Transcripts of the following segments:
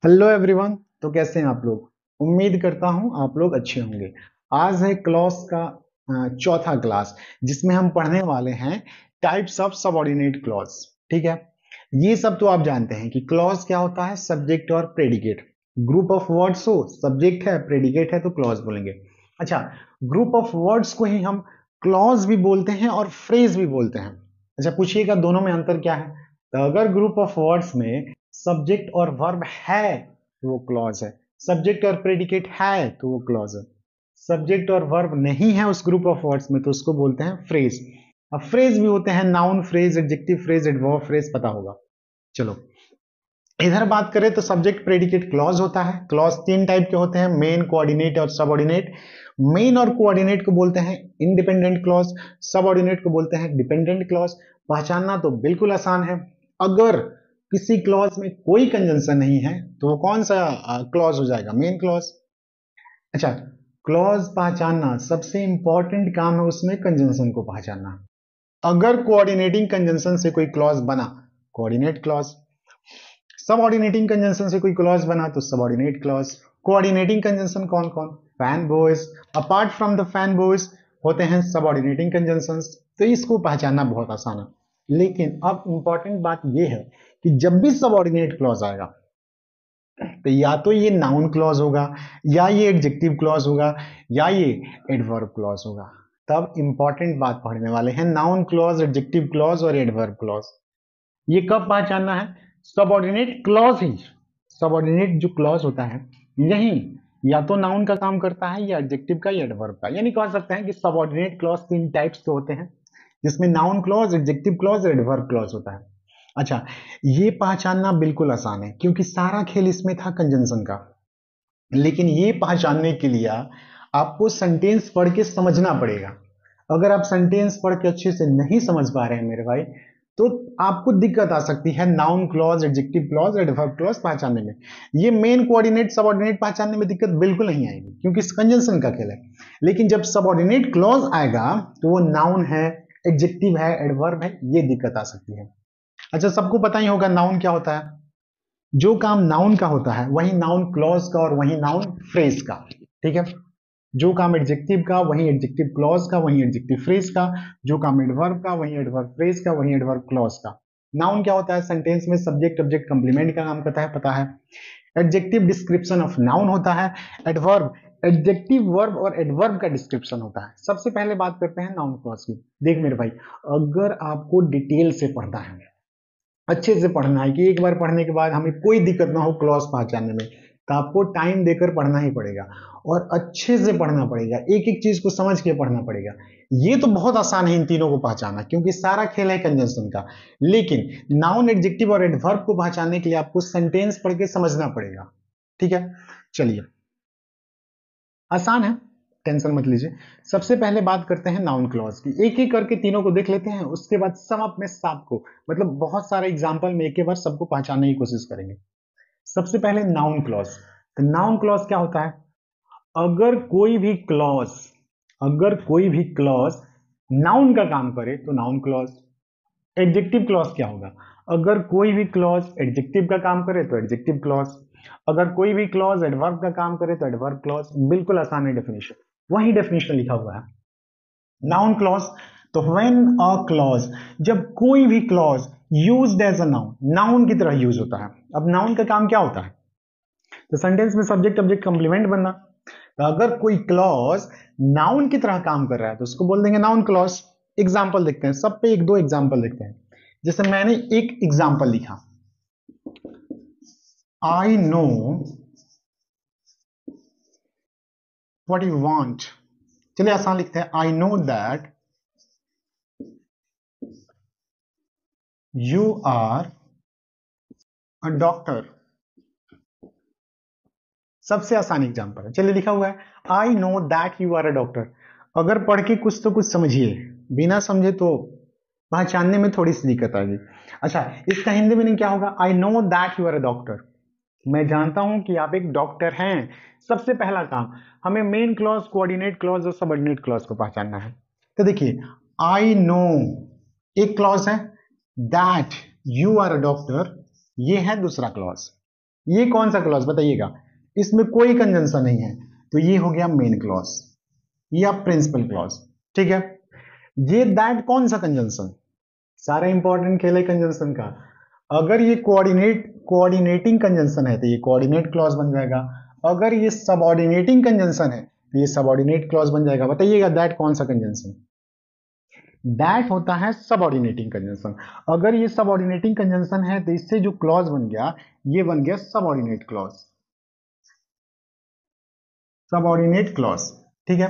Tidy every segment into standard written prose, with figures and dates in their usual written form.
Hello everyone. तो कैसे हैं आप लोग? उम्मीद करता हूं आप लोग अच्छे होंगे। आज है क्लॉज का चौथा क्लास, जिसमें हम पढ़ने वाले हैं टाइप्स ऑफ सबऑर्डिनेट क्लॉज। ठीक है, ये सब तो आप जानते हैं कि क्लॉज क्या होता है, सब्जेक्ट और प्रेडिकेट। ग्रुप ऑफ वर्ड्स हो, सब्जेक्ट है प्रेडिकेट है तो क्लॉज बोलेंगे। अच्छा, ग्रुप ऑफ वर्ड्स को ही हम क्लॉज भी बोलते हैं और फ्रेज भी बोलते हैं। अच्छा, पूछिएगा दोनों में अंतर क्या है? तो अगर ग्रुप ऑफ वर्ड्स में सब्जेक्ट और वर्ब है तो वो क्लॉज है, सब्जेक्ट और प्रेडिकेट है तो वो क्लॉज है। सब्जेक्ट और वर्ब नहीं है उस ग्रुप ऑफ वर्ड्स में तो उसको बोलते हैं फ्रेज। अब फ्रेज भी होते हैं noun phrase, adjective phrase, adverb phrase, पता होगा। चलो, इधर बात करें तो सब्जेक्ट प्रेडिकेट क्लॉज होता है। क्लॉज तीन टाइप के होते हैं, मेन, कोऑर्डिनेट और सबऑर्डिनेट। मेन और कोऑर्डिनेट को बोलते हैं इंडिपेंडेंट क्लॉज, सबऑर्डिनेट को बोलते हैं डिपेंडेंट क्लॉज। पहचानना तो बिल्कुल आसान है। अगर किसी क्लॉज में कोई कंजंक्शन नहीं है तो वो कौन सा क्लॉज हो जाएगा? Main clause. अच्छा, क्लॉज पहचानना सबसे इंपॉर्टेंट काम है, उसमें कंजंक्शन को पहचानना। अगर कोऑर्डिनेटिंग कंजंक्शन से कोई क्लॉज बना, कोऑर्डिनेट क्लॉज। सबऑर्डिनेटिंग कंजंक्शन से कोई क्लॉज बना तो सबऑर्डिनेट क्लॉज। कोऑर्डिनेटिंग कंजंक्शन कौन कौन? Fan boys, apart from the fan boys होते हैं सबऑर्डिनेटिंग कंजंक्शंस। तो इसको पहचानना बहुत आसान है। लेकिन अब इंपॉर्टेंट बात यह है कि जब भी सबऑर्डिनेट क्लॉज आएगा तो या तो ये नाउन क्लॉज होगा, या ये एडजेक्टिव क्लॉज होगा, या ये एडवर्ब क्लॉज होगा। तब इंपॉर्टेंट बात पढ़ने वाले हैं, नाउन क्लॉज, एडजेक्टिव क्लॉज और एडवर्ब क्लॉज। ये कब पहचानना है? सबऑर्डिनेट क्लॉज ही, सबऑर्डिनेट जो क्लॉज होता है यही या तो नाउन का काम करता है, या एडजेक्टिव का, या एडवर्ब का। यानी कह सकते हैं कि सबऑर्डिनेट क्लॉज तीन टाइप्स के होते हैं, जिसमें नाउन क्लॉज, एडजेक्टिव क्लॉज और एडवर्ब क्लॉज होता है। अच्छा, ये पहचानना बिल्कुल आसान है क्योंकि सारा खेल इसमें था कंजंक्शन का। लेकिन ये पहचानने के लिए आपको सेंटेंस पढ़ के समझना पड़ेगा। अगर आप सेंटेंस पढ़ के अच्छे से नहीं समझ पा रहे हैं मेरे भाई, तो आपको दिक्कत आ सकती है noun clause, adjective clause, adverb clause पहचानने में। ये मेन, कोऑर्डिनेट, सबऑर्डिनेट पहचानने में दिक्कत बिल्कुल नहीं आएगी क्योंकि कंजंक्शन का खेल है। लेकिन जब सबऑर्डिनेट क्लॉज आएगा तो वो नाउन है, एडजेक्टिव है, एडवर्ब है, ये दिक्कत आ सकती है। अच्छा, सबको पता ही होगा नाउन क्या होता है। जो काम नाउन का होता है वही नाउन क्लॉज का और वही नाउन फ्रेज का। ठीक है, जो काम एडजेक्टिव का वही एडजेक्टिव क्लॉज का, वही एडजेक्टिव फ्रेज का। जो काम एडवर्ब का वही एडवर्ब फ्रेज का, वही एडवर्ब क्लॉज का। नाउन क्या होता है? सेंटेंस में सब्जेक्ट ऑब्जेक्ट कंप्लीमेंट का काम करता है, पता है। एडजेक्टिव डिस्क्रिप्शन ऑफ नाउन होता है। एडवर्ब एडजेक्टिव वर्ब और एडवर्ब का डिस्क्रिप्शन होता है। सबसे पहले बात करते हैं नाउन क्लॉज की। देख मेरे भाई, अगर आपको डिटेल से पढ़ना है, अच्छे से पढ़ना है कि एक बार पढ़ने के बाद हमें कोई दिक्कत ना हो क्लॉज पहचानने में, तो आपको टाइम देकर पढ़ना ही पड़ेगा और अच्छे से पढ़ना पड़ेगा, एक एक चीज को समझ के पढ़ना पड़ेगा। ये तो बहुत आसान है इन तीनों को पहचानना क्योंकि सारा खेल है कंजंक्शन का। लेकिन नाउन, एडजेक्टिव और एडवर्ब को पहचानने के लिए आपको सेंटेंस पढ़ के समझना पड़ेगा। ठीक है, चलिए, आसान है, टेंशन मत लीजिए। सबसे पहले बात करते हैं नाउन क्लॉज की। एक एक करके तीनों को देख लेते हैं, उसके बाद सम अप में सबको, मतलब बहुत सारे एग्जांपल में एक एक बार सबको पहचानने की कोशिश करेंगे। सबसे पहले नाउन क्लॉज। तो नाउन क्लॉज क्या होता है? अगर कोई भी क्लॉज, अगर कोई भी क्लॉज नाउन का काम करे तो नाउन क्लॉज। एडजेक्टिव क्लॉज क्या होगा? अगर कोई भी क्लॉज एडजेक्टिव का काम करे तो एडजेक्टिव क्लॉज। अगर कोई भी क्लॉज एडवर्ब का काम करे तो एडवर्ब क्लॉज। बिल्कुल आसान है डेफिनेशन, वही डेफिनेशन लिखा हुआ है। नाउन क्लॉज, तो व्हेन अ क्लॉज, जब कोई भी clause used as a noun, noun की तरह यूज होता है। अब नाउन का काम क्या होता है? तो सेंटेंस में सब्जेक्ट ऑब्जेक्ट कंप्लीमेंट बनना। तो अगर कोई क्लॉज नाउन की तरह काम कर रहा है तो उसको बोल देंगे नाउन क्लॉज। एग्जाम्पल देखते हैं, सब पे एक दो एग्जाम्पल देखते हैं। जैसे मैंने एक एग्जाम्पल लिखा, I know what you want. चलिए आसान लिखते हैं, I know that you are a doctor. सबसे आसान एग्जाम्पल है। चलिए, लिखा हुआ है I know that you are a doctor. अगर पढ़ के कुछ तो कुछ समझिए, बिना समझे तो पहचानने में थोड़ी सी दिक्कत आएगी। अच्छा, इसका हिंदी मीनिंग क्या होगा? I know that you are a doctor, मैं जानता हूं कि आप एक डॉक्टर हैं। सबसे पहला काम, हमें मेन क्लॉज, कोऑर्डिनेट क्लॉज और सबऑर्डिनेट क्लॉज को पहचानना है। तो देखिए, आई नो एक क्लॉज है, that you are a doctor ये है दूसरा क्लॉज। ये कौन सा क्लॉज बताइएगा, इसमें कोई कंजंक्शन नहीं है, तो ये हो गया मेन क्लॉज या प्रिंसिपल क्लॉज। ठीक है, ये दैट कौन सा कंजंक्शन, सारा इंपॉर्टेंट खेल है कंजंक्शन का। अगर ये कोऑर्डिनेटिंग कंजंक्शन है तो ये कोऑर्डिनेट क्लॉज बन जाएगा, अगर ये सबऑर्डिनेटिंग कंजंक्शन है तो ये सबऑर्डिनेट क्लॉज बन जाएगा। बताइएगा दैट कौन सा कंजंक्शन, दैट होता है सबऑर्डिनेटिंग कंजंक्शन। अगर ये सबऑर्डिनेटिंग कंजंक्शन है तो इससे जो क्लॉज बन गया ये बन गया सबऑर्डिनेट क्लॉज, सबऑर्डिनेट क्लॉज। ठीक है,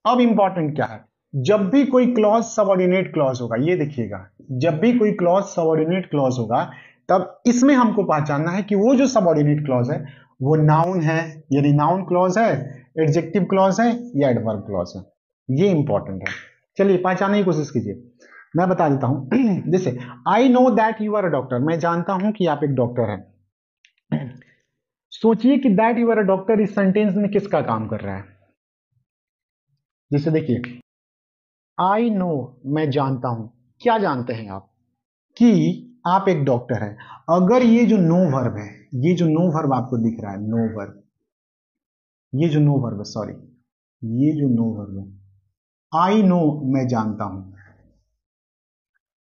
अब इंपॉर्टेंट क्या है, जब भी कोई क्लॉज सबऑर्डिनेट क्लॉज होगा, ये देखिएगा, जब भी कोई क्लॉज सबऑर्डिनेट क्लॉज होगा तब इसमें हमको पहचानना है कि वो जो सबऑर्डिनेट क्लॉज है वो नाउन है, यानी नाउन क्लॉज है, एडजेक्टिव क्लॉज है या एडवर्ब क्लॉज है, ये इंपॉर्टेंट है। चलिए पहचानने की कोशिश कीजिए, मैं बता देता हूं। जैसे I know that you are a doctor, मैं जानता हूं कि आप एक डॉक्टर हैं। सोचिए कि that you are a doctor इस सेंटेंस में किसका काम कर रहा है। जैसे देखिए, आई नो, मैं जानता हूं, क्या जानते हैं आप, कि आप एक डॉक्टर हैं। अगर ये जो नो वर्ब है, ये जो नो वर्ब आपको दिख रहा है, नो वर्ब, ये जो नो वर्ब है, सॉरी, ये जो नो वर्ब है, आई नो, मैं जानता हूं।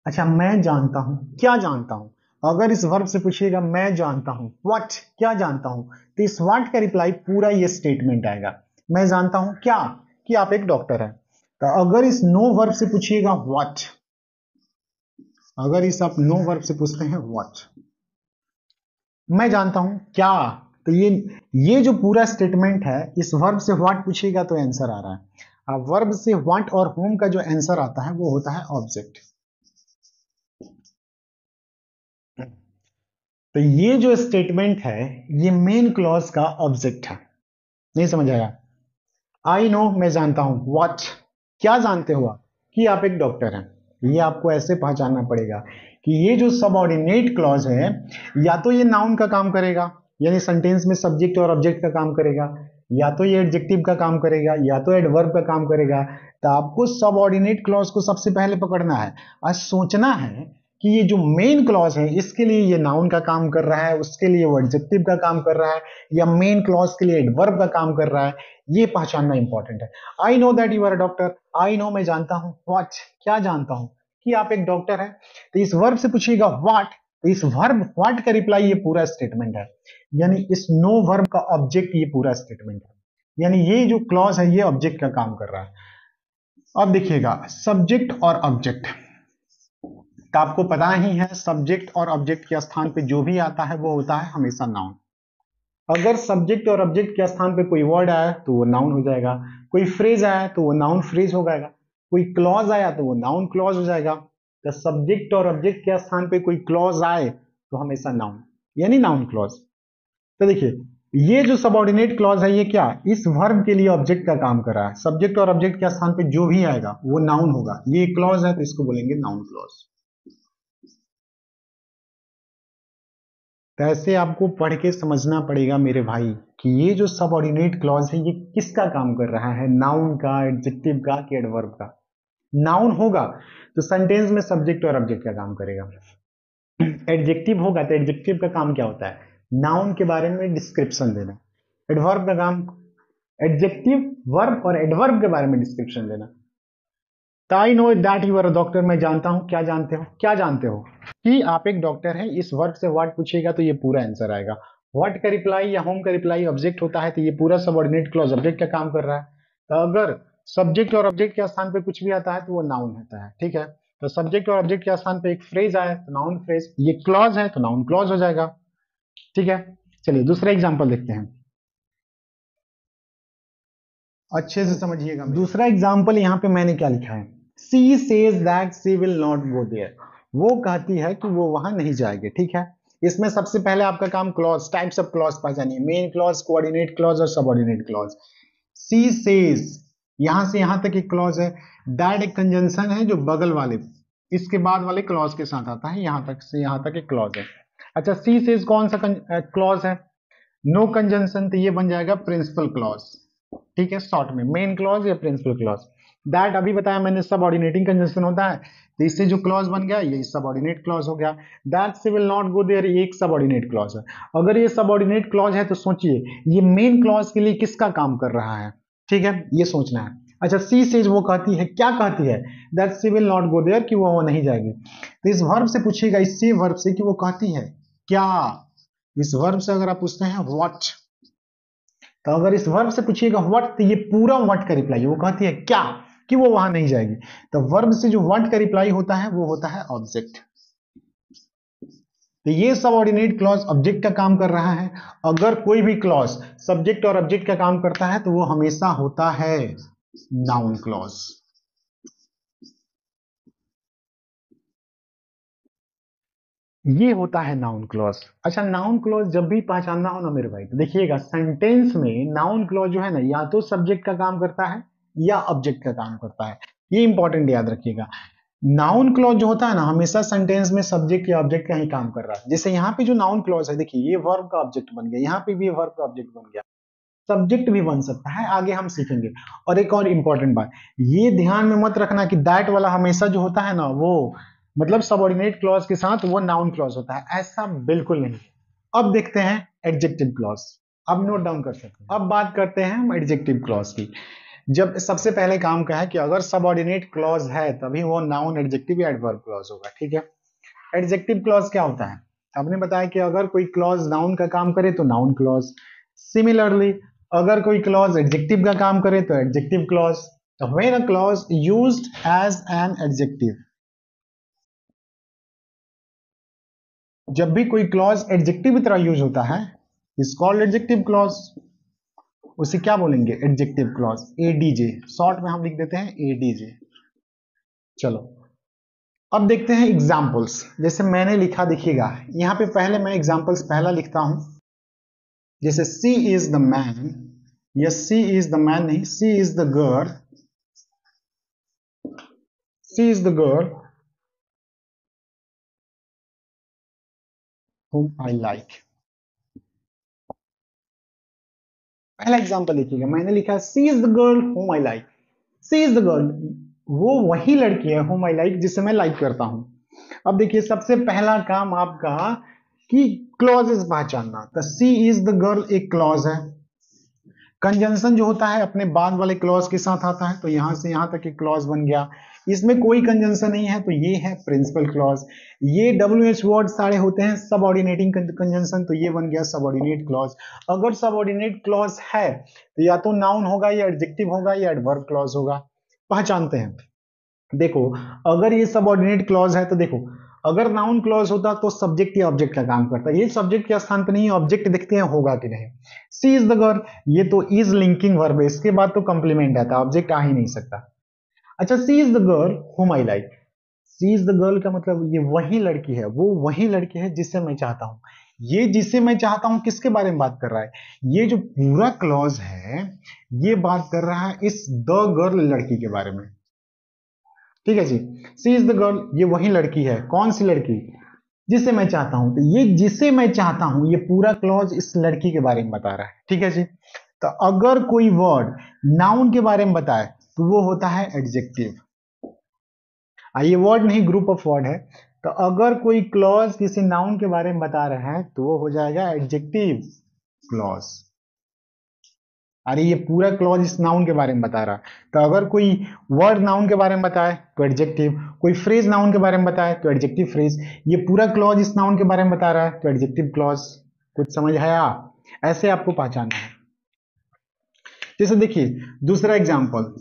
अच्छा, मैं जानता हूं, क्या जानता हूं, अगर इस वर्ब से पूछिएगा मैं जानता हूं व्हाट, क्या जानता हूं, तो इस व्हाट का रिप्लाई पूरा ये स्टेटमेंट आएगा। मैं जानता हूं क्या, कि आप एक डॉक्टर हैं। तो अगर इस नो वर्ब से पूछिएगा व्हाट, अगर इस आप नो वर्ब से पूछते हैं व्हाट, मैं जानता हूं क्या, तो ये जो पूरा स्टेटमेंट है, इस वर्ब से व्हाट पूछिएगा तो आंसर आ रहा है। अब वर्ब से व्हाट और होम का जो आंसर आता है वो होता है ऑब्जेक्ट। तो ये जो स्टेटमेंट है ये मेन क्लॉज का ऑब्जेक्ट है। नहीं समझ आया, आई नो, मैं जानता हूं, व्हाट, क्या जानते हो आप, कि आप एक डॉक्टर हैं। ये आपको ऐसे पहचानना पड़ेगा कि ये जो सबऑर्डिनेट क्लॉज है या तो ये नाउन का काम करेगा, यानी सेंटेंस में सब्जेक्ट और ऑब्जेक्ट का काम करेगा, या तो ये एडजेक्टिव का काम करेगा, या तो एडवर्ब का काम करेगा। तो आपको सबऑर्डिनेट क्लॉज को सबसे पहले पकड़ना है और सोचना है कि ये जो मेन क्लॉज है इसके लिए ये नाउन का काम कर रहा है, उसके लिए वो एडजेक्टिव का काम कर रहा है, या मेन क्लॉज के लिए एडवर्ब का काम कर रहा है, ये पहचानना इंपॉर्टेंट है। I know that you are a doctor, I know, मैं जानता हूं, व्हाट, क्या जानता हूं, कि आप एक डॉक्टर हैं। तो इस वर्ब से पूछिएगा व्हाट, तो इस वर्ब व्हाट का रिप्लाई ये पूरा स्टेटमेंट है, यानी इस नो वर्ब का ऑब्जेक्ट ये पूरा स्टेटमेंट है, यानी ये जो क्लॉज है ये ऑब्जेक्ट का काम कर रहा है। अब देखिएगा सब्जेक्ट और ऑब्जेक्ट, तो आपको पता ही है सब्जेक्ट और ऑब्जेक्ट के स्थान पे जो भी आता है वो होता है हमेशा नाउन। अगर सब्जेक्ट और ऑब्जेक्ट के स्थान पे कोई वर्ड आया तो वो नाउन हो जाएगा, कोई फ्रेज आया तो वो नाउन फ्रेज हो जाएगा, कोई क्लॉज आया तो वो नाउन क्लॉज हो जाएगा। तो सब्जेक्ट और ऑब्जेक्ट के स्थान पे कोई क्लॉज आए तो हमेशा नाउन, यानी नाउन क्लॉज। तो देखिए ये जो सबऑर्डिनेट क्लॉज है ये क्या, इस वर्ब के लिए ऑब्जेक्ट का काम कर रहा है, सब्जेक्ट और ऑब्जेक्ट के स्थान पे जो भी आएगा वो नाउन होगा, ये क्लॉज है तो इसको बोलेंगे नाउन क्लॉज। तो ऐसे आपको पढ़ के समझना पड़ेगा मेरे भाई कि ये जो सबऑर्डिनेट क्लॉज है ये किसका काम कर रहा है, नाउन का, एडजेक्टिव का कि एडवर्ब का। नाउन होगा तो सेंटेंस में सब्जेक्ट और ऑब्जेक्ट का काम करेगा, एडजेक्टिव होगा तो एडजेक्टिव का काम क्या होता है, नाउन के बारे में डिस्क्रिप्शन देना, एडवर्ब का काम, एडजेक्टिव, वर्ब और एडवर्ब के बारे में डिस्क्रिप्शन देना। I know that you are a doctor, मैं जानता हूं, क्या जानते हो, क्या जानते हो, कि आप एक डॉक्टर हैं। इस वर्ड से व्हाट पूछेगा तो ये पूरा आंसर आएगा। व्हाट का रिप्लाई या होम का रिप्लाई ऑब्जेक्ट होता है तो ये पूरा सबऑर्डिनेट क्लॉज ऑब्जेक्ट का काम कर रहा है। तो अगर सब्जेक्ट और ऑब्जेक्ट के स्थान पे कुछ भी आता है तो वो नाउन होता है। ठीक है, तो सब्जेक्ट और ऑब्जेक्ट के स्थान पे एक फ्रेज आया तो नाउन फ्रेज, ये क्लॉज है तो नाउन क्लॉज हो जाएगा। ठीक है, चलिए दूसरा एग्जाम्पल देखते हैं, अच्छे से समझिएगा। दूसरा एग्जाम्पल यहाँ पे मैंने क्या लिखा है, she says that she will not go there, वो कहती है कि वो वहां नहीं जाएगी। ठीक है, इसमें सबसे पहले आपका काम क्लॉज, टाइप्स ऑफ क्लॉज पहचानिए, मेन क्लॉज, कोऑर्डिनेट क्लॉज और सबऑर्डिनेट क्लॉज। सी सेज, यहां से यहां तक एक क्लॉज है, दैट एक कंजंक्शन है जो बगल वाले, इसके बाद वाले क्लॉज के साथ आता है, यहां तक से यहां तक एक क्लॉज है। अच्छा, सी सेज कौन सा क्लॉज है, नो कंजंक्शन, तो ये बन जाएगा प्रिंसिपल क्लॉज। ठीक है, शॉर्ट में मेन क्लॉज या प्रिंसिपल क्लॉज। दैट अभी बताया मैंने सबऑर्डिनेटिंग कंजंक्शन होता है, तो इससे जो क्लॉज बन गया ये सबऑर्डिनेट क्लॉज हो गया। That she will not go there, एक सबऑर्डिनेट क्लॉज है। अगर ये सबऑर्डिनेट क्लॉज है तो सोचिए ये मेन क्लॉज के लिए किसका काम कर रहा है, ठीक है, ये सोचना है। अच्छा, सी सेज वो कहती है, क्या कहती है, that she will not go there, कि वो नहीं जाएगी। तो इस वर्ब से पूछिएगा, इससे वर्ब से कि वो कहती है क्या। इस वर्ब से अगर आप पूछते हैं व्हाट, तो अगर इस वर्ब से पूछिएगा व्हाट, तो ये पूरा व्हाट का रिप्लाई, वो कहती है क्या, कि वो वहां नहीं जाएगी। तो वर्ब से जो व्हाट का रिप्लाई होता है वो होता है ऑब्जेक्ट। तो ये सबऑर्डिनेट क्लॉज ऑब्जेक्ट का काम कर रहा है। अगर कोई भी क्लॉज सब्जेक्ट और ऑब्जेक्ट का काम करता है तो वो हमेशा होता है नाउन क्लॉज। ये होता है नाउन क्लॉज। अच्छा, नाउन क्लॉज जब भी पहचानना हो ना मेरे भाई, तो देखिएगा सेंटेंस में नाउन क्लॉज जो है ना, या तो सब्जेक्ट का काम करता है या ऑब्जेक्ट का काम करता है। ये इंपॉर्टेंट याद रखिएगा। नाउन क्लॉज जो होता है ना, हमेशा सेंटेंस में सब्जेक्ट या ऑब्जेक्ट का ही काम कर रहा है। जैसे यहाँ पे जो नाउन क्लॉज है, देखिए ये वर्ब का ऑब्जेक्ट बन गया, यहाँ पे भी वर्ब का ऑब्जेक्ट बन गया, सब्जेक्ट भी बन सकता है, आगे हम सीखेंगे। और एक और इंपॉर्टेंट बात, ये ध्यान में मत रखना कि दैट वाला हमेशा जो होता है ना, वो मतलब सबऑर्डिनेट क्लॉज के साथ वो नाउन क्लॉज होता है, ऐसा बिल्कुल नहीं। अब देखते हैं एडजेक्टिव क्लॉज। अब नोट डाउन कर सकते हैं। अब बात करते हैं हम एडजेक्टिव क्लॉज की। जब सबसे पहले काम का है कि अगर सबऑर्डिनेट क्लॉज है तभी वो नाउन, एडजेक्टिव या एडवर्ब क्लॉज होगा, ठीक है। एडजेक्टिव क्लॉज क्या होता है, आपने बताया कि अगर कोई क्लॉज नाउन का काम करे तो नाउन क्लॉज, सिमिलरली अगर कोई क्लॉज एडजेक्टिव का काम करे तो adjective clause. When a clause used as an adjective, जब भी कोई क्लॉज एडजेक्टिव की तरह यूज होता है इज कॉल्ड एडजेक्टिव क्लॉज। उसे क्या बोलेंगे, एडजेक्टिव क्लॉज, एडीजे, शॉर्ट में हम लिख देते हैं एडीजे। चलो अब देखते हैं एग्जाम्पल्स। जैसे मैंने लिखा, देखिएगा यहाँ पे पहले मैं एग्जाम्पल्स पहला लिखता हूं। जैसे सी इज द मैन, या सी इज द मैन नहीं, she is the girl, she is the girl whom I like। पहला एग्जाम्पल देखिएगा, मैंने लिखा she is the girl whom I like। She is the girl, वो वही लड़की है whom I like, जिसे मैं लाइक करता हूं। अब देखिए सबसे पहला काम आपका कि क्लॉजेस पहचानना। तो सी इज द गर्ल एक क्लॉज है। कंजंक्शन जो होता है अपने बाद वाले क्लॉज के साथ आता है, तो यहां से यहां तक एक क्लॉज बन गया। इसमें कोई कंजंक्शन नहीं है तो ये है प्रिंसिपल क्लॉज। ये WH वर्ड सारे होते हैं सबऑर्डिनेटिंग कंजंक्शन, तो ये बन गया सबऑर्डिनेट क्लॉज। अगर सबऑर्डिनेट क्लॉज है तो या तो नाउन होगा या एडजेक्टिव होगा या एडवर्ब क्लॉज होगा। पहचानते हैं, देखो अगर ये सबऑर्डिनेट क्लॉज है तो देखो, अगर नाउन क्लॉज होता तो सब्जेक्ट या ऑब्जेक्ट का काम करता, ये सब्जेक्ट के स्थान पे नहीं है, ऑब्जेक्ट देखते हैं होगा कि नहीं। सी इज द गर्ल, ये तो इज लिंकिंग वर्ब है, इसके बाद तो कंप्लीमेंट आता, ऑब्जेक्ट आ ही नहीं सकता। अच्छा, सी is the girl whom I like, she is the girl का मतलब ये वही लड़की है, वो वही लड़की है जिसे मैं चाहता हूं। ये जिसे मैं चाहता हूं किसके बारे में बात कर रहा है, ये जो पूरा क्लॉज है ये बात कर रहा है इस द गर्ल लड़की के बारे में, ठीक है जी। सी इज द गर्ल, ये वही लड़की है, कौन सी लड़की, जिसे मैं चाहता हूं। तो ये जिसे मैं चाहता हूं, ये पूरा क्लॉज इस लड़की के बारे में बता रहा है, ठीक है जी। तो अगर कोई वर्ड नाउन के बारे में बताए तो वो होता है एडजेक्टिव। ये वर्ड नहीं, ग्रुप ऑफ वर्ड है। तो अगर कोई क्लॉज किसी नाउन के बारे में बता रहा है तो वो हो जाएगा एडजेक्टिव क्लॉज। अरे ये पूरा क्लॉज इस नाउन के बारे में बता रहा है। तो अगर कोई वर्ड नाउन के बारे में बताए तो एडजेक्टिव, कोई फ्रेज नाउन के बारे में बताए तो एडजेक्टिव फ्रेज, ये पूरा क्लॉज इस नाउन के बारे में बता रहा है तो एडजेक्टिव क्लॉज। कुछ समझ आया, ऐसे आपको पहचानना है। जैसे देखिए दूसरा example,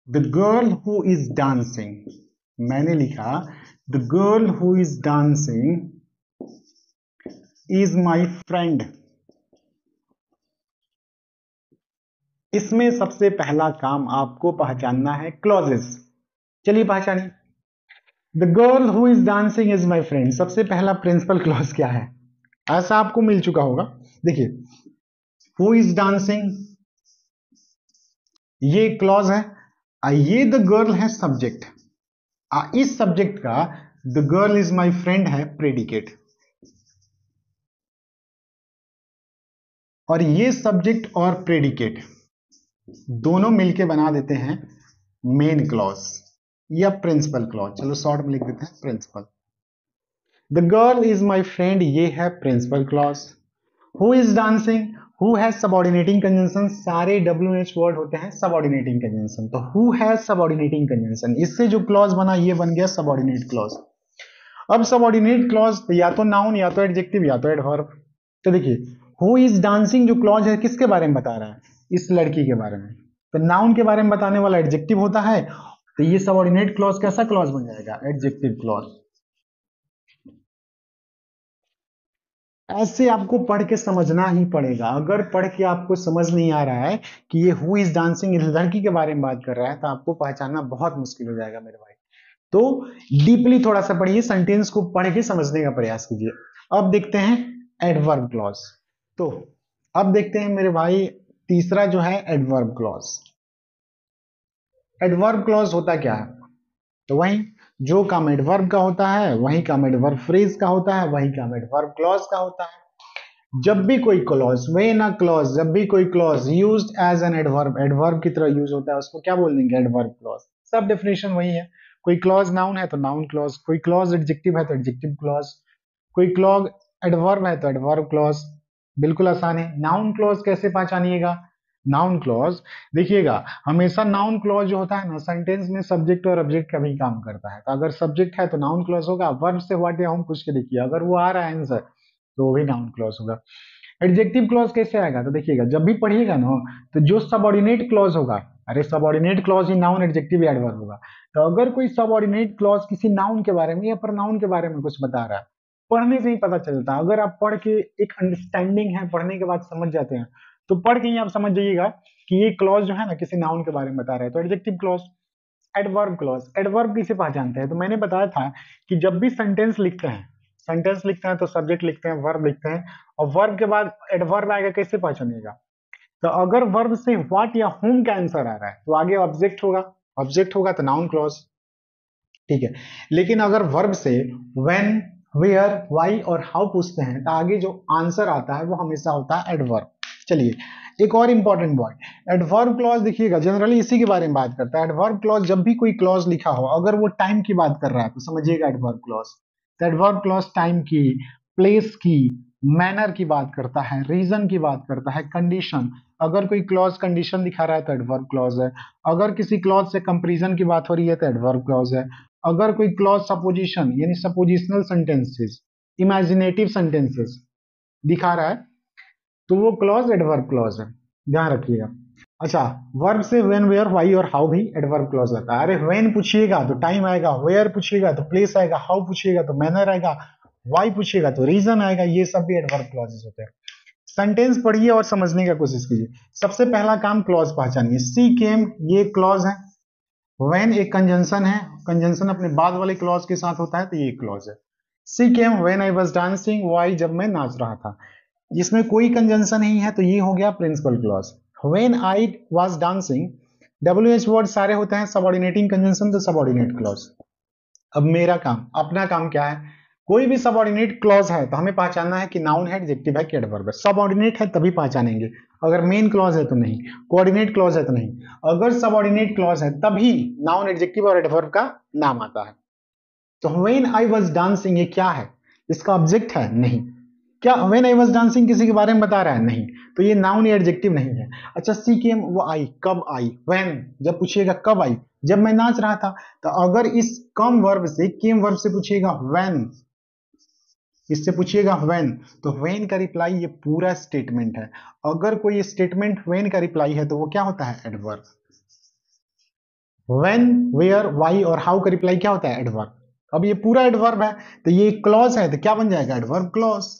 the girl who is dancing, मैंने लिखा the girl who is dancing is my friend. इसमें सबसे पहला काम आपको पहचानना है क्लॉजेस। चलिए पहचानिए, the girl who is dancing is my friend, सबसे पहला प्रिंसिपल क्लॉज क्या है, ऐसा आपको मिल चुका होगा। देखिए हु इज डांसिंग ये क्लॉज है, ये द गर्ल है सब्जेक्ट, इस सब्जेक्ट का the girl is my friend है प्रेडिकेट। और ये सब्जेक्ट और प्रेडिकेट दोनों मिलके बना देते हैं मेन क्लॉज या प्रिंसिपल क्लॉज। चलो शॉर्ट में लिख देते हैं principal. The girl is my friend, ये है principal clause. Who is dancing, who has subordinating conjunction, सारे WH वर्ड होते हैं सबऑर्डिनेटिंग कंजंक्शन। तो हु हैज सबऑर्डिनेटिंग कंजंक्शन, इससे जो क्लॉज बना ये बन गया सबऑर्डिनेट क्लॉज। अब सबऑर्डिनेट क्लॉज या तो नाउन या तो एडजेक्टिव या तो एडवर्ब। तो देखिए हु इज डांसिंग जो क्लॉज है किसके बारे में बता रहा है, इस लड़की के बारे में। तो नाउन के बारे में बताने वाला एडजेक्टिव होता है, तो ये सबऑर्डिनेट क्लॉज कैसा क्लॉज बन जाएगा, एडजेक्टिव क्लॉज। ऐसे आपको पढ़ के समझना ही पड़ेगा। अगर पढ़ के आपको समझ नहीं आ रहा है कि ये हु इज डांसिंग इस लड़की के बारे में बात कर रहा है, तो आपको पहचानना बहुत मुश्किल हो जाएगा मेरे भाई। तो डीपली थोड़ा सा पढ़िए, सेंटेंस को पढ़ के समझने का प्रयास कीजिए। अब देखते हैं एडवर्ब क्लॉज। तो अब देखते हैं मेरे भाई तीसरा जो है एडवर्ब क्लॉज। एडवर्ब क्लॉज होता क्या है, तो वही जो काम एडवर्ब का होता है वही काम एडवर्ब फ्रेज का होता है, वही काम एडवर्ब क्लॉज का होता है। जब भी कोई क्लॉज, व्हेन अ क्लॉज, जब भी कोई clause used as an adverb, adverb की तरह यूज होता है, उसको क्या बोल देंगे, एडवर्ब क्लॉज। सब डेफिनेशन वही है। कोई क्लॉज नाउन है तो नाउन क्लॉज, कोई क्लॉज एडजेक्टिव है तो एडजेक्टिव क्लॉज, कोई क्लॉज एडवर्ब है तो एडवर्ब क्लॉज। बिल्कुल आसान है। नाउन क्लॉज कैसे पहचानिएगा, नाउन क्लॉज देखिएगा, हमेशा नाउन क्लॉज जो होता है ना सेंटेंस में सब्जेक्ट और ऑब्जेक्ट का भी काम करता है। तो अगर सब्जेक्ट है तो नाउन क्लॉज होगा, वर्ब से व्हाट या होम पूछ के देखिए, अगर वो आ रहा है आंसर तो वो भी नाउन क्लॉज होगा। एडजेक्टिव क्लॉज कैसे आएगा, तो देखिएगा जब भी पढ़िएगा ना तो जो सबऑर्डिनेट क्लॉज होगा, अरे सबऑर्डिनेट क्लॉज ही नाउन एडजेक्टिव या एडवर्ब होगा। तो अगर कोई सबऑर्डिनेट क्लॉज किसी नाउन के बारे में या प्रोनाउन के बारे में कुछ बता रहा है, पढ़ने से ही पता चलता है। अगर आप पढ़ के एक अंडरस्टैंडिंग है, पढ़ने के बाद समझ जाते हैं, तो पढ़ के ही आप समझ जाइएगा कि ये क्लॉज जो है ना किसी नाउन के बारे में बता रहा है। तो adjective clause. Adverb clause, adverb किसे पहचानते हैं, तो मैंने बताया था कि जब भी सेंटेंस लिखते हैं, सेंटेंस लिखते हैं तो सब्जेक्ट लिखते हैं, वर्ब लिखते हैं, और वर्ब के बाद एडवर्ब आएगा, कैसे पहचानिएगा, तो अगर वर्ब से व्हाट या होम का आंसर आ रहा है तो आगे ऑब्जेक्ट होगा, ऑब्जेक्ट होगा तो नाउन क्लॉज, ठीक है। लेकिन अगर वर्ब से व्हेन, वेयर, व्हाई और हाउ पूछते हैं तो आगे जो आंसर आता है वो हमेशा होता है एडवर्ब। चलिए एक और इंपॉर्टेंट पॉइंट, एडवर्ब क्लॉज देखिएगा जनरली इसी के बारे में बात करता है। एडवर्ब क्लॉज जब भी कोई क्लॉज लिखा हो, अगर वो टाइम की बात कर रहा है तो समझिएगा एडवर्ब क्लॉज। तो एडवर्ब क्लॉज टाइम की, प्लेस की, मैनर की बात करता है, रीजन की बात करता है, कंडीशन, अगर कोई क्लॉज कंडीशन दिखा रहा है तो एडवर्ब क्लॉज है। अगर किसी क्लॉज से कंपैरिजन की बात हो रही है तो एडवर्ब क्लॉज है। अगर कोई क्लॉज सपोजिशन यानी सपोजिशनल सेंटेंसेस, इमेजिनेटिव सेंटेंसेस दिखा रहा है तो वो क्लॉज एडवर्ब क्लॉज है, ध्यान रखिएगा। अच्छा, वर्ब से व्हेन, वेयर, व्हाई और हाउ भी एडवर्ब क्लॉज आता है। अरे व्हेन पूछिएगा तो टाइम आएगा, वेयर पूछिएगा तो प्लेस आएगा, हाउ पूछिएगा तो मैनर आएगा, व्हाई पूछिएगा तो रीजन आएगा, ये सब भी एडवर्ब क्लॉजेस होते हैं। सेंटेंस पढ़िए और समझने का कोशिश कीजिए। सबसे पहला काम क्लॉज पहचानिए। सी केम, ये क्लॉज है। व्हेन एक कंजंक्शन है, कंजंक्शन अपने बाद वाले क्लॉज के साथ होता है तो ये क्लॉज है। She came when I was dancing, why जब मैं नाच रहा था, इसमें कोई कंजंक्शन नहीं है तो ये हो गया principal clause. When I was dancing, WH word सारे होते हैं सबऑर्डिनेटिंग कंजंक्शन, तो सबऑर्डिनेट क्लॉज। अब मेरा काम, अपना काम क्या है, कोई भी सबऑर्डिनेट क्लॉज है तो हमें पहचानना है कि नाउन है, एडजेक्टिव है कि एडवर्ब है। सबऑर्डिनेट है तभी पहचानेंगे, अगर मेन क्लॉज है तो नहीं, कोऑर्डिनेट क्लॉज है तो नहीं। अगर सबऑर्डिनेट क्लॉज है तभी नाउन, एडजेक्टिव और एडवर्ब का नाम आता है। तो व्हेन आई वाज डांसिंग ये क्या है, इसका ऑब्जेक्ट है नहीं। क्या व्हेन आई वाज डांसिंग किसी के बारे में बता रहा है, नहीं, तो ये नाउन या एडजेक्टिव नहीं है। अच्छा, सी केम वो आई, कब आई, व्हेन जब पूछिएगा कब आई, जब मैं नाच रहा था। तो अगर इस कम वर्ब से, केम वर्ब से पूछिएगा व्हेन, इससे पूछिएगा व्हेन, तो व्हेन का रिप्लाई ये पूरा स्टेटमेंट है। अगर कोई स्टेटमेंट व्हेन का रिप्लाई है तो वो क्या होता है, एडवर्ब। व्हेन, वेयर, व्हाई और हाउ का रिप्लाई क्या होता है, एडवर्ब। अब ये पूरा एडवर्ब है तो ये क्लॉज है तो क्या बन जाएगा, एडवर्ब क्लॉज।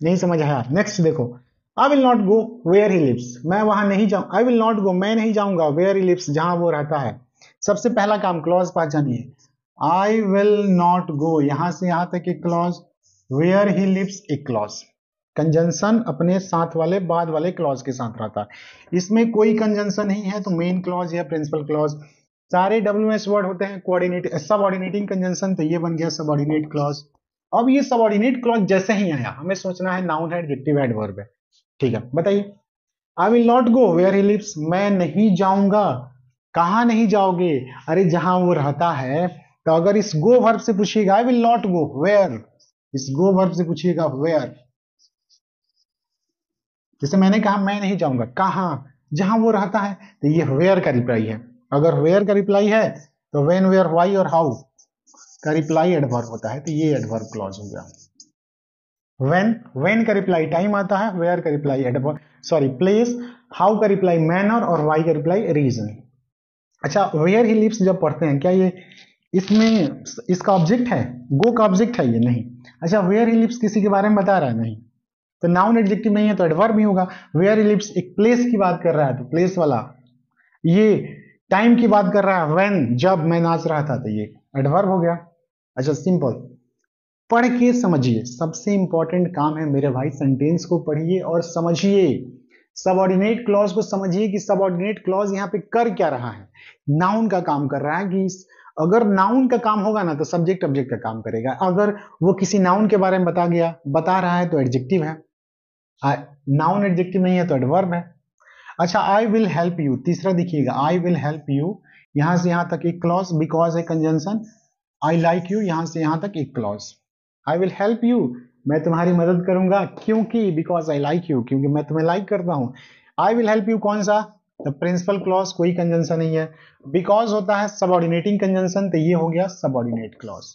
नहीं समझ आया, नेक्स्ट देखो। I will not go where he lives, मैं वहां नहीं जाऊं, आई विल नॉट गो मैं नहीं जाऊंगा, वेयर ही लिव्स जहां वो रहता है। सबसे पहला काम क्लॉज पहचानिए। आई विल नॉट गो, यहां से यहां तक एक क्लॉज, वेयर ही लिव्स एक क्लॉज। कंजंक्शन अपने साथ वाले बाद वाले क्लॉज के साथ रहता है। इसमें कोई कंजंक्शन नहीं है तो मेन क्लॉज या प्रिंसिपल क्लॉज। सारे WH वर्ड होते हैं कोऑर्डिनेट, सबऑर्डिनेटिंग कंजंक्शन, तो ये बन गया सबऑर्डिनेट क्लॉज। अब ये सबऑर्डिनेट क्लॉज जैसे ही आया, हमें सोचना है नाउन है, एडजेक्टिव है, एडवर्ब है। ठीक है, बताइए। I will not go where he lives, मैं नहीं जाऊंगा। कहां नहीं जाओगे? अरे जहां वो रहता है। तो अगर इस गो वर्ब से पूछिएगा I will not go where, इस गो वर्ब से पूछिएगा वेयर, जैसे मैंने कहा मैं नहीं जाऊंगा, कहां? जहां वो रहता है, तो ये वेयर का रिप्लाई है। अगर वेयर का रिप्लाई है तो व्हेन, वेयर, व्हाई और हाउ का रिप्लाई एडवर्ब होता है, तो ये एडवर्ब क्लॉज हो गया। व्हेन का रिप्लाई टाइम आता है, वेयर का reply adverb sorry place, how का रिप्लाई मैनर और व्हाई का रिप्लाई रीजन। अच्छा, वेयर ही लिव्स जब पढ़ते हैं, क्या ये इसमें इसका ऑब्जेक्ट है? गो का ऑब्जेक्ट है ये? नहीं। अच्छा, वेयर ही लिव्स किसी के बारे में बता रहा है? नहीं। तो नाउन एडजेक्टिव नहीं है तो एडवर्ब ही होगा। वेयर ही लिव्स एक प्लेस की बात कर रहा है तो प्लेस वाला। ये टाइम की बात कर रहा है, व्हेन, जब मैं नाच रहा था, तो ये एडवर्ब हो गया। अच्छा, सिंपल। पढ़ के समझिए, सबसे इंपॉर्टेंट काम है मेरे भाई, सेंटेंस को पढ़िए और समझिए। सबऑर्डिनेट क्लॉज को समझिए कि सबऑर्डिनेट क्लॉज यहाँ पे कर क्या रहा है। नाउन का काम कर रहा है कि अगर नाउन का काम होगा ना तो सब्जेक्ट ऑब्जेक्ट का काम करेगा। अगर वो किसी नाउन के बारे में बता रहा है तो एडजेक्टिव है, नाउन एडजेक्टिव नहीं है तो एडवर्ब है। अच्छा, आई विल हेल्प यू, तीसरा देखिएगा, आई विल हेल्प यू, यहां से यहां तक एक क्लॉज, बिकॉज है कंजंक्शन। आई लाइक यू, यहां से यहां तक एक clause. I will help you, मैं तुम्हारी मदद करूंगा क्योंकि, बिकॉज आई लाइक यू, क्योंकि मैं तुम्हें लाइक करता हूं। आई विल हेल्प यू कौन सा? तो प्रिंसिपल क्लॉज, कोई कंजंक्शन नहीं है। बिकॉज होता है सबऑर्डिनेटिंग कंजंक्शन, तो ये हो गया सबऑर्डिनेट क्लॉज।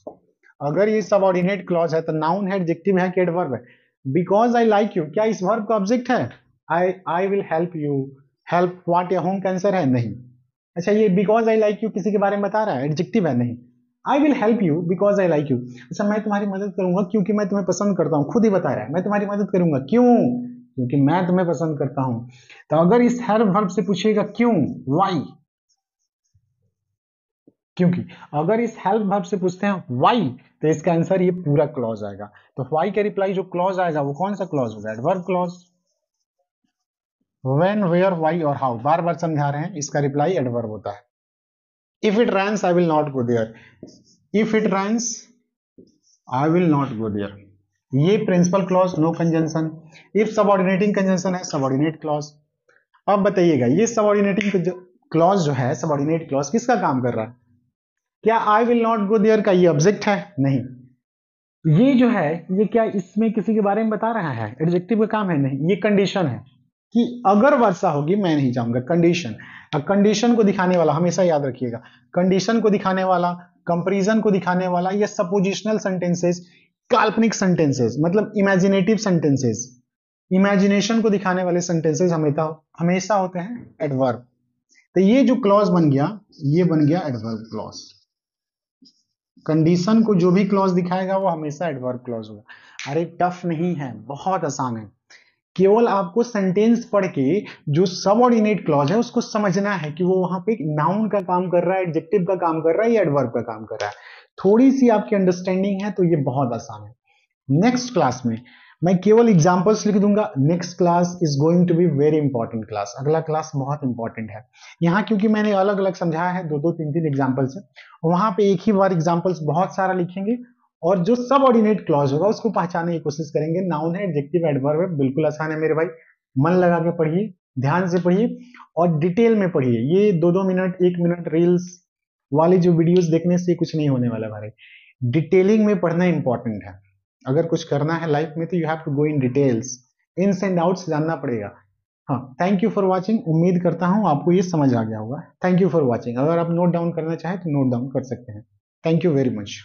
अगर ये सबऑर्डिनेट क्लॉज है तो नाउन है, एडजेक्टिव है कि एडवर्ब है? बिकॉज आई लाइक यू, क्या इस वर्ब का ऑब्जेक्ट है? I will help you, help what या होम का आंसर है? नहीं। अच्छा, ये बिकॉज आई लाइक यू किसी के बारे में बता रहा है? एडजेक्टिव है? नहीं। I will help you because I like you, अच्छा मैं तुम्हारी मदद करूंगा क्योंकि मैं तुम्हें पसंद करता हूं, खुद ही बता रहा है मैं तुम्हारी मदद करूंगा क्यों? क्योंकि मैं तुम्हें पसंद करता हूं। तो अगर इस हर वर्ब से पूछिएगा क्यों, वाई, क्योंकि अगर इस हेल्प वर्ब से पूछते हैं वाई, तो इसका आंसर ये पूरा क्लॉज आएगा। तो वाई का रिप्लाई जो क्लॉज आएगा वो कौन सा क्लॉज होगा? Adverb clause. When, where, why और हाउ, बार बार समझा रहे हैं, इसका रिप्लाई एडवर्ब होता है। If it rains I will not go there, if it rains I will not go there, ये principal clause, no conjunction. If subordinating conjunction है, सबऑर्डिनेट क्लॉज। अब बताइएगा, ये सबऑर्डिनेटिंग क्लॉज जो है, सबऑर्डिनेट क्लॉज किसका काम कर रहा है? क्या I will not go there का ये ऑब्जेक्ट है? नहीं। ये जो है, ये क्या इसमें किसी के बारे में बता रहा है? एडजेक्टिव का काम है? नहीं। ये कंडीशन है कि अगर वर्षा होगी मैं नहीं जाऊंगा, कंडीशन। अब कंडीशन को दिखाने वाला हमेशा याद रखिएगा, कंडीशन को दिखाने वाला, कंपैरिजन को दिखाने वाला, ये सपोजिशनल सेंटेंसेस, काल्पनिक सेंटेंसेस, मतलब इमेजिनेटिव सेंटेंसेस, इमेजिनेशन को दिखाने वाले सेंटेंसेस हमेशा हमेशा होते हैं एडवर्ब। तो ये जो क्लॉज बन गया, ये बन गया एडवर्ब क्लॉज। कंडीशन को जो भी क्लॉज दिखाएगा वो हमेशा एडवर्ब क्लॉज होगा। अरे टफ नहीं है, बहुत आसान है। केवल आपको सेंटेंस पढ़ के जो सबऑर्डिनेट क्लॉज है उसको समझना है कि वो वहां पे नाउन का काम कर रहा है, एडजेक्टिव का काम कर रहा है या एडवर्ब का काम कर रहा है। थोड़ी सी आपकी अंडरस्टैंडिंग है तो ये बहुत आसान है। नेक्स्ट क्लास में मैं केवल एग्जांपल्स लिख दूंगा। Next class is going to be very important class, अगला क्लास बहुत इंपॉर्टेंट है। यहाँ क्योंकि मैंने अलग अलग समझाया है, दो दो तीन तीन एग्जाम्पल्स है, वहां पे एक ही बार एग्जाम्पल्स बहुत सारा लिखेंगे और जो सब ऑर्डिनेट क्लॉज होगा उसको पहचानने की कोशिश करेंगे। नाउन है, एडजेक्टिव, एडवर्ब है, बिल्कुल आसान है मेरे भाई। मन लगा के पढ़िए, ध्यान से पढ़िए और डिटेल में पढ़िए। ये दो दो मिनट, एक मिनट रील्स वाली जो वीडियोस देखने से कुछ नहीं होने वाला भाई। डिटेलिंग में पढ़ना इंपॉर्टेंट है। अगर कुछ करना है लाइफ में तो you have to go in details, ins and outs जानना पड़ेगा। हाँ, थैंक यू फॉर वॉचिंग। उम्मीद करता हूँ आपको ये समझ आ गया होगा। Thank you for watching. अगर आप नोट डाउन करना चाहें तो नोट डाउन कर सकते हैं। Thank you very much.